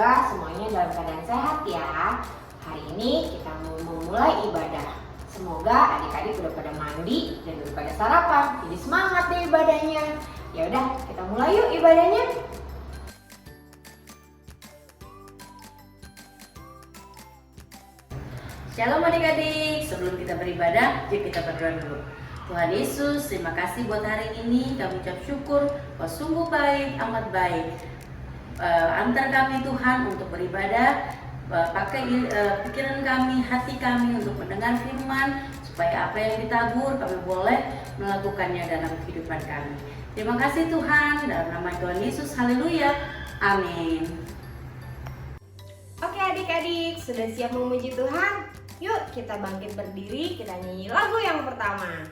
Semoga semuanya dalam keadaan sehat ya. Hari ini kita mau memulai ibadah. Semoga adik-adik udah pada mandi dan udah pada sarapan. Jadi semangat deh ibadahnya. Ya udah, kita mulai yuk ibadahnya. Shalom adik-adik, sebelum kita beribadah, yuk kita berdoa dulu. Tuhan Yesus, terima kasih buat hari ini. Kami ucap syukur, Kau sungguh baik, amat baik. Antar kami Tuhan untuk beribadah, pakai pikiran kami, hati kami untuk mendengar firman, supaya apa yang ditabur kami boleh melakukannya dalam kehidupan kami. Terima kasih Tuhan, dalam nama Tuhan Yesus, haleluya, amin. Oke adik-adik, sudah siap memuji Tuhan? Yuk kita bangkit berdiri, kita nyanyi lagu yang pertama.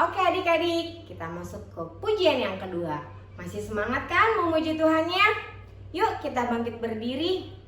Oke adik-adik, kita masuk ke pujian yang kedua. Masih semangat kan memuji Tuhannya? Yuk kita bangkit berdiri.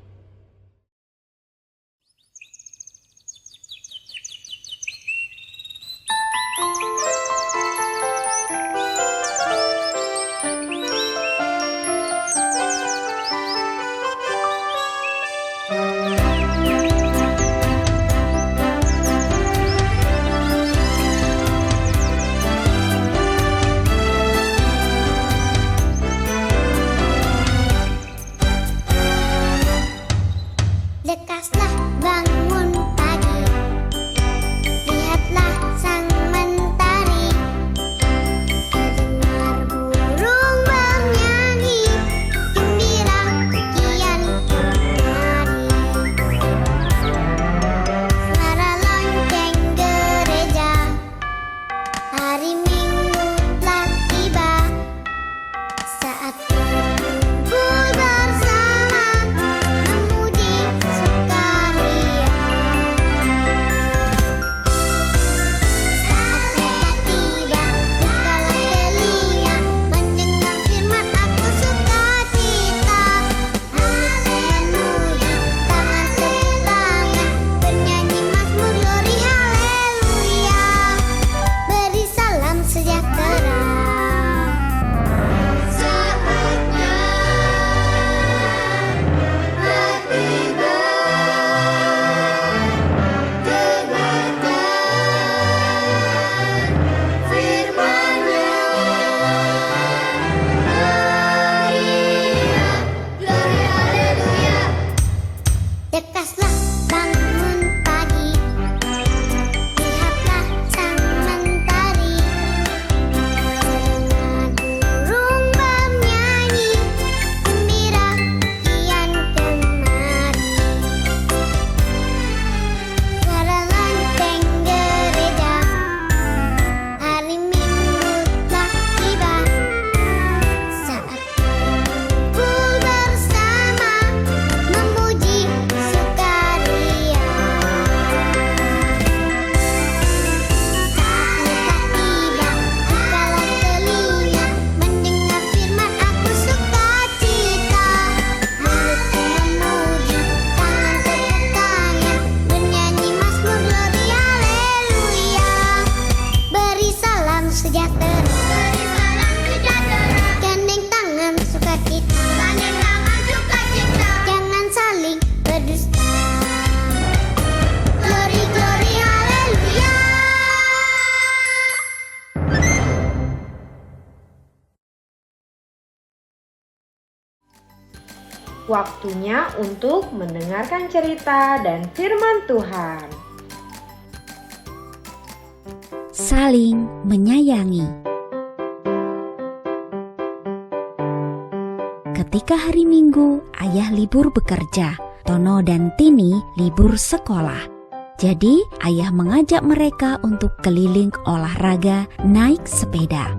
sejahtera. Beri salam sejahtera. Gandeng tangan sukacita. Gandeng tangan sukacita. Jangan saling berdusta. Glory, glory, haleluya. Waktunya untuk mendengarkan cerita dan firman Tuhan. Saling menyayangi. Ketika hari Minggu, ayah libur bekerja. Tono dan Tini libur sekolah. Jadi, ayah mengajak mereka untuk keliling olahraga naik sepeda.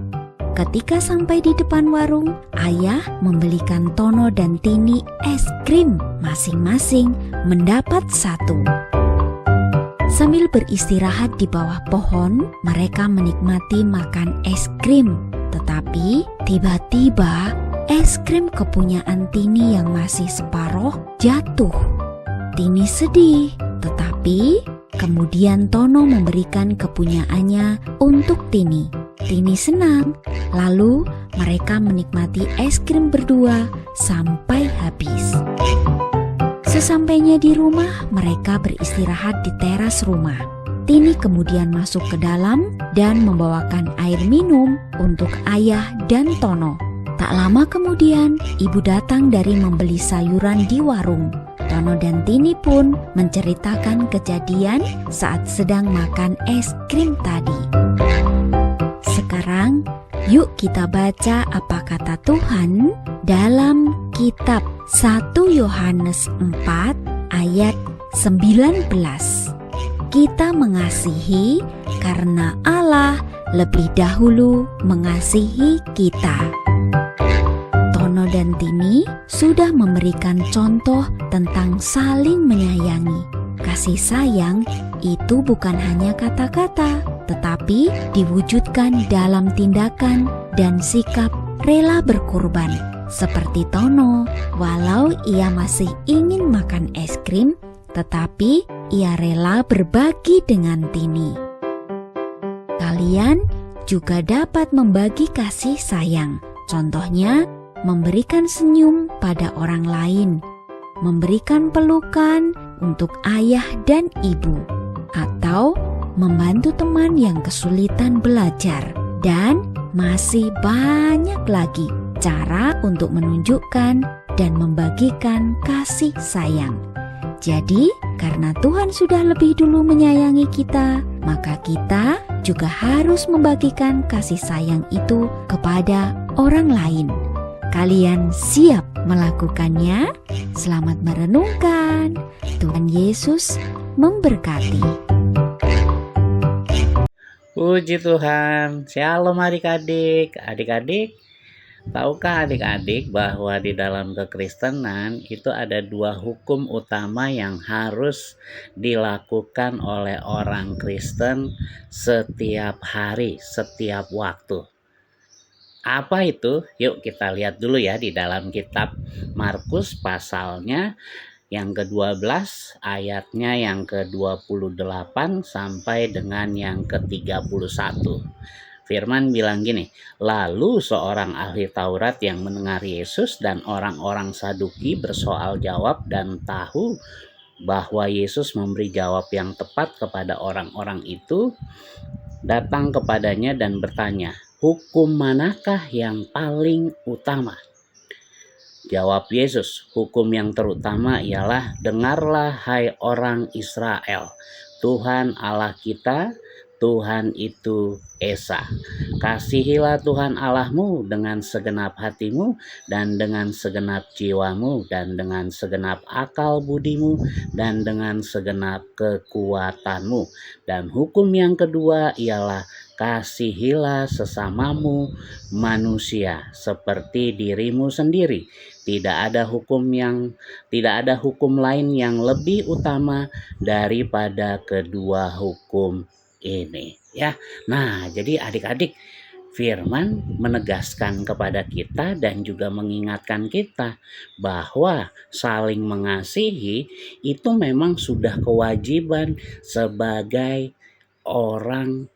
Ketika sampai di depan warung, ayah membelikan Tono dan Tini es krim. Masing-masing mendapat satu. Sambil beristirahat di bawah pohon, mereka menikmati makan es krim. Tetapi tiba-tiba es krim kepunyaan Tini yang masih separuh jatuh. Tini sedih, tetapi kemudian Tono memberikan kepunyaannya untuk Tini. Tini senang, lalu mereka menikmati es krim berdua sampai habis. Sesampainya di rumah, mereka beristirahat di teras rumah. Tini kemudian masuk ke dalam dan membawakan air minum untuk ayah dan Tono. Tak lama kemudian, ibu datang dari membeli sayuran di warung. Tono dan Tini pun menceritakan kejadian saat sedang makan es krim tadi. Sekarang, yuk kita baca apa kata Tuhan dalam kitab 1 Yohanes 4 ayat 19. Kita mengasihi karena Allah lebih dahulu mengasihi kita. Tono dan Tini sudah memberikan contoh tentang saling menyayangi. Kasih sayang itu bukan hanya kata-kata, tetapi diwujudkan dalam tindakan dan sikap rela berkorban. Seperti Tono, walau ia masih ingin makan es krim, tetapi ia rela berbagi dengan Tini. Kalian juga dapat membagi kasih sayang. Contohnya, memberikan senyum pada orang lain, memberikan pelukan untuk ayah dan ibu, atau membantu teman yang kesulitan belajar. Dan masih banyak lagi cara untuk menunjukkan dan membagikan kasih sayang. Jadi, karena Tuhan sudah lebih dulu menyayangi kita, maka kita juga harus membagikan kasih sayang itu kepada orang lain. Kalian siap melakukannya? Selamat merenungkan. Tuhan Yesus memberkati. Puji Tuhan, Shalom adik-adik. Adik-adik, tahukah adik-adik bahwa di dalam kekristenan itu ada dua hukum utama yang harus dilakukan oleh orang Kristen setiap hari, setiap waktu. Apa itu? Yuk kita lihat dulu ya di dalam kitab Markus pasalnya yang ke-12 ayatnya yang ke-28 sampai dengan yang ke-31. Firman bilang gini, lalu seorang ahli Taurat yang mendengar Yesus dan orang-orang Saduki bersoal jawab dan tahu bahwa Yesus memberi jawab yang tepat kepada orang-orang itu, datang kepadanya dan bertanya, hukum manakah yang paling utama? Jawab Yesus, hukum yang terutama ialah, dengarlah hai orang Israel, Tuhan Allah kita, Tuhan itu Esa. Kasihilah Tuhan Allahmu dengan segenap hatimu dan dengan segenap jiwamu dan dengan segenap akal budimu dan dengan segenap kekuatanmu. Dan hukum yang kedua ialah, kasihilah sesamamu manusia seperti dirimu sendiri. Tidak ada hukum lain yang lebih utama daripada kedua hukum ini, ya. Nah, jadi adik-adik, firman menegaskan kepada kita dan juga mengingatkan kita bahwa saling mengasihi itu memang sudah kewajiban sebagai orang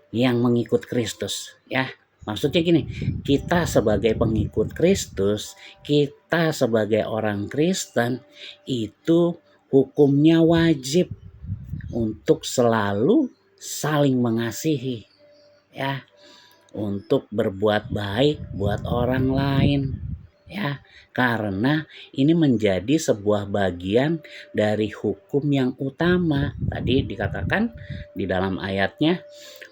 yang mengikut Kristus, ya. Maksudnya gini, kita sebagai pengikut Kristus, kita sebagai orang Kristen itu hukumnya wajib untuk selalu saling mengasihi, ya, untuk berbuat baik buat orang lain, ya, karena ini menjadi sebuah bagian dari hukum yang utama. Tadi dikatakan di dalam ayatnya,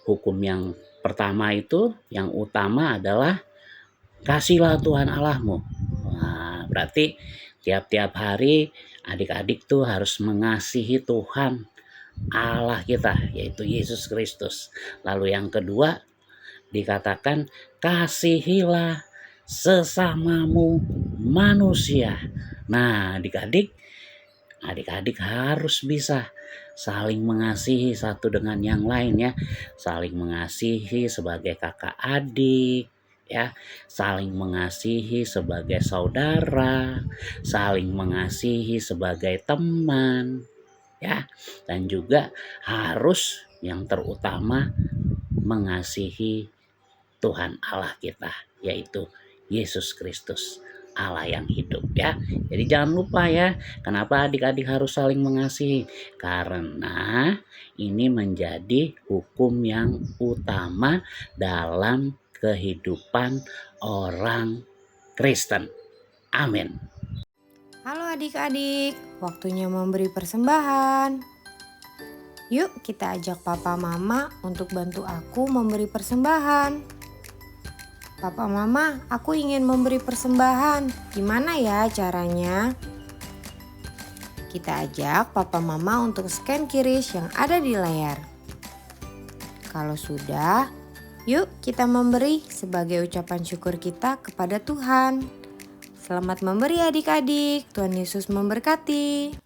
hukum yang pertama itu yang utama adalah kasihlah Tuhan Allahmu. Nah, berarti tiap-tiap hari adik-adik tuh harus mengasihi Tuhan Allah kita, yaitu Yesus Kristus. Lalu yang kedua dikatakan kasihilah sesamamu manusia. Nah, adik-adik harus bisa saling mengasihi satu dengan yang lain, ya. Saling mengasihi sebagai kakak adik, ya. Saling mengasihi sebagai saudara, saling mengasihi sebagai teman, ya. Dan juga harus yang terutama mengasihi Tuhan Allah kita, yaitu Yesus Kristus, Allah yang hidup, ya. Jadi jangan lupa, ya, kenapa adik-adik harus saling mengasihi? Karena ini menjadi hukum yang utama dalam kehidupan orang Kristen. Amin. Halo adik-adik, waktunya memberi persembahan. Yuk kita ajak papa mama untuk bantu aku memberi persembahan. Papa mama, aku ingin memberi persembahan. Gimana ya caranya? Kita ajak papa mama untuk scan QRIS yang ada di layar. Kalau sudah, yuk kita memberi sebagai ucapan syukur kita kepada Tuhan. Selamat memberi adik-adik, Tuhan Yesus memberkati.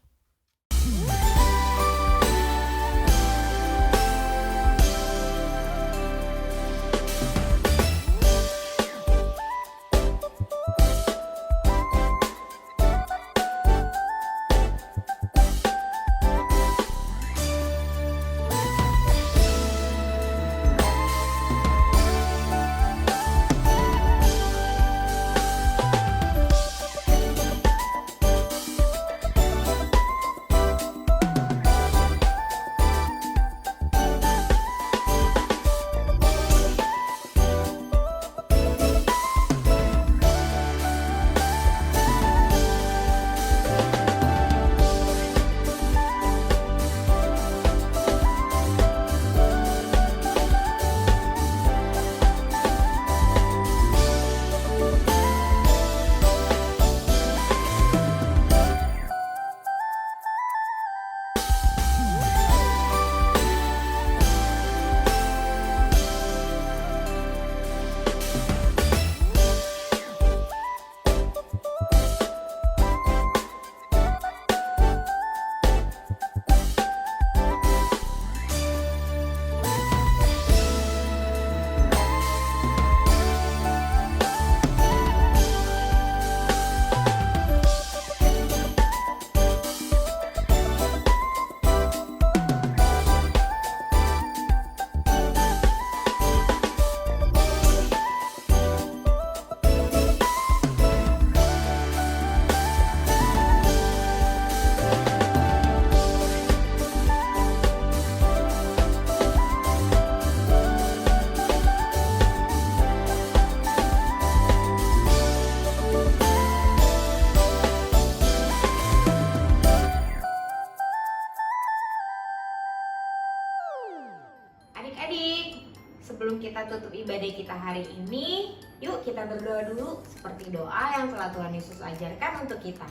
Adik-adik, sebelum kita tutup ibadah kita hari ini, yuk kita berdoa dulu seperti doa yang telah Tuhan Yesus ajarkan untuk kita.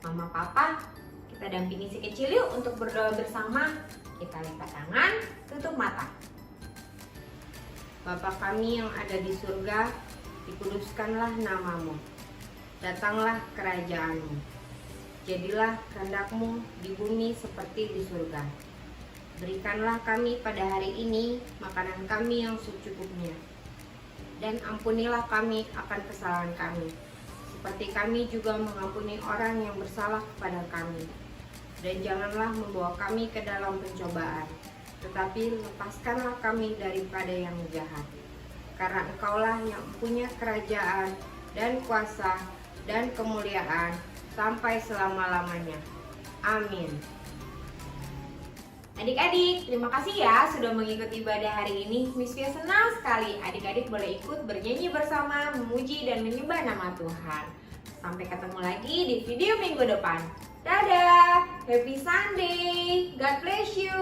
Mama, Papa, kita dampingi si kecil yuk untuk berdoa bersama. Kita lipat tangan, tutup mata. Bapa kami yang ada di surga, dikuduskanlah namamu. Datanglah kerajaanmu. Jadilah kehendak-Mu di bumi seperti di surga. Berikanlah kami pada hari ini makanan kami yang secukupnya. Dan ampunilah kami akan kesalahan kami, seperti kami juga mengampuni orang yang bersalah kepada kami. Dan janganlah membawa kami ke dalam pencobaan, tetapi lepaskanlah kami daripada yang jahat. Karena Engkaulah yang punya kerajaan dan kuasa dan kemuliaan sampai selama-lamanya. Amin. Adik-adik, terima kasih ya sudah mengikuti ibadah hari ini. Miss Fia senang sekali adik-adik boleh ikut bernyanyi bersama, memuji dan menyembah nama Tuhan. Sampai ketemu lagi di video minggu depan. Dadah, happy Sunday, God bless you.